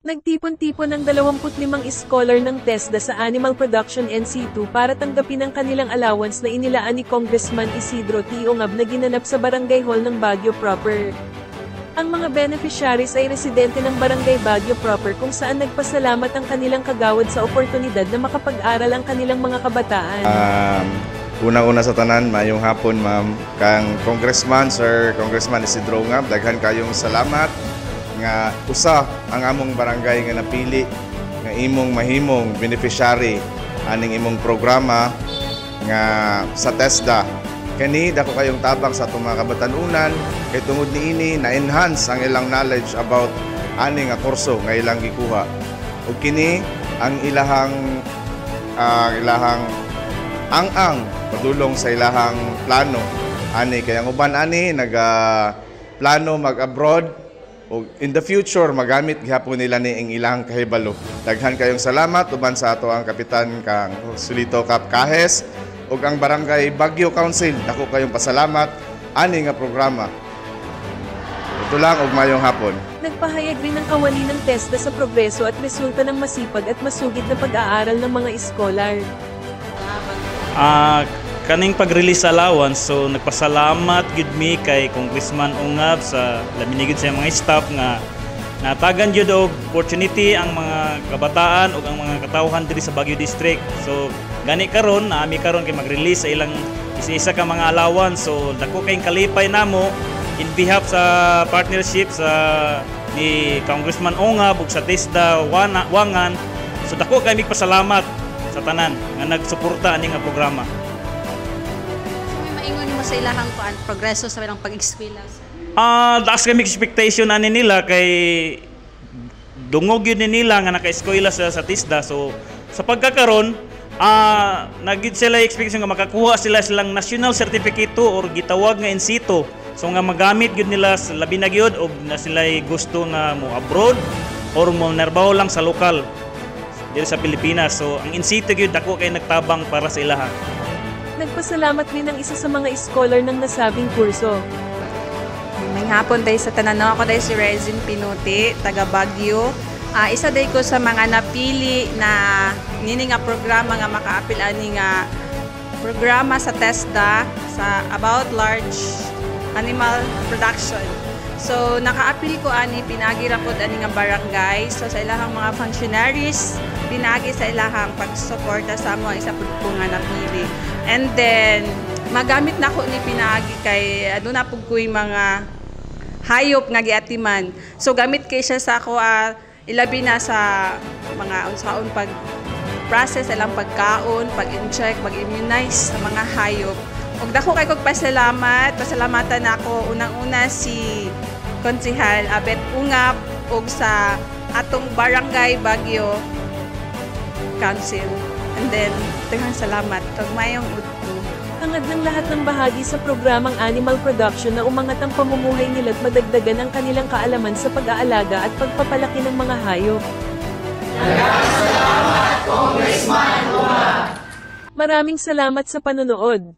Nagtipon-tipon ang 25 scholar ng TESDA sa Animal Production NC2 para tanggapin ang kanilang allowance na inilaan ni Congressman Isidro T. Ongab na ginanap sa Barangay Hall ng Baguio Proper. Ang mga beneficiaries ay residente ng Barangay Baguio Proper kung saan nagpasalamat ang kanilang kagawad sa oportunidad na makapag-aral ang kanilang mga kabataan. Una-una sa tanan, mayong hapon ma'am, kang Congressman, Sir Congressman Isidro Ongab, daghan kayong salamat nga usa ang among barangay nga napili nga imong mahimong beneficiary aning imong programa nga sa TESDA. Kani dako kayong tabang sa atong mga kabatanunan kay tungod niini na-enhance ang ilang knowledge about ani nga kurso nga ilang gikuha. Ug kini ang ilahang ang padulong sa ilahang plano ani kay ang uban ani plano mag-abroad o in the future magamit gihapon nila ni ang ilang kahibalo. Daghan kayong salamat uban sa ato ang kapitan kang Sulito Cap Cajes ug ang Barangay Baguio Council. Dako kayong pasalamat ani nga programa. Ito lang ug mayong hapon. Nagpahayag rin ng kawani ng TESDA sa progreso at resulta ng masipag at masugid na pag-aaral ng mga iskolar. Kaning pag-release allowance, so nagpasalamat gid mi kay Congressman Ongab sa laminigid sa mga staff nga natagan jud og opportunity ang mga kabataan ug ang mga katawhan diri sa Baguio District. So gani karon naami karon kay mag-release sa ilang isa-isa ka mga allowance. So dako kayong kalipay namo in behalf sa partnership sa ni Congressman Ongab ug sa TESDA Wangan. So dako kay migpasalamat sa tanan nga nagsuporta ani nga programa. Ingon mo sa ilahang progreso sa ilang pag-eskwela? Taas kami expectation ani nila kay dungog yun nila nga naka-eskwela sa TESDA. So sa pagkakaroon, nagid sila expectation nga makakuha silang national certificate or gitawag nga NC2. So nga magamit yun nila labi na gyud og na sila gusto nga mo abroad or mo nerbaho lang sa lokal diri sa Pilipinas. So ang NC2 gyud dako kay nagtabang para sa ilaha. Nagpasalamat din ang isa sa mga scholar ng nasabing kurso. May hapon tayo sa tanan. Ako tayo si Rezin Pinuti, taga Baguio. Isa tayo ko sa mga napili na nini nga programa nga makaapil ani nga programa sa TESDA sa about large animal production. So nakaapil ko ani pinagi ra pud ani nga barangay. So sa ilahang mga functionaries pinagi sa ilahang pagsuporta sa amo isa pud ko nga napili. And then magamit na ko ni pinagi kay aduna pud koy mga hayop nga giatiman. So gamit kay siya sa ako ilabi na sa mga unsaon pag process ilang pagkaon, pag-inject, pag-immunize sa mga hayop. Ug dako kay kog pasalamatan ako unang-una si Konsehal Abet Ongab ug sa atong Barangay Baguio Council. And then daghang salamat ug mayong udto. Hangad ng lahat ng bahagi sa programang Animal Production na umangat ang pamumuhay nila at madagdagan ang kanilang kaalaman sa pag-aalaga at pagpapalaki ng mga hayop. Salamat, Congressman Ongab! Maraming salamat sa panonood.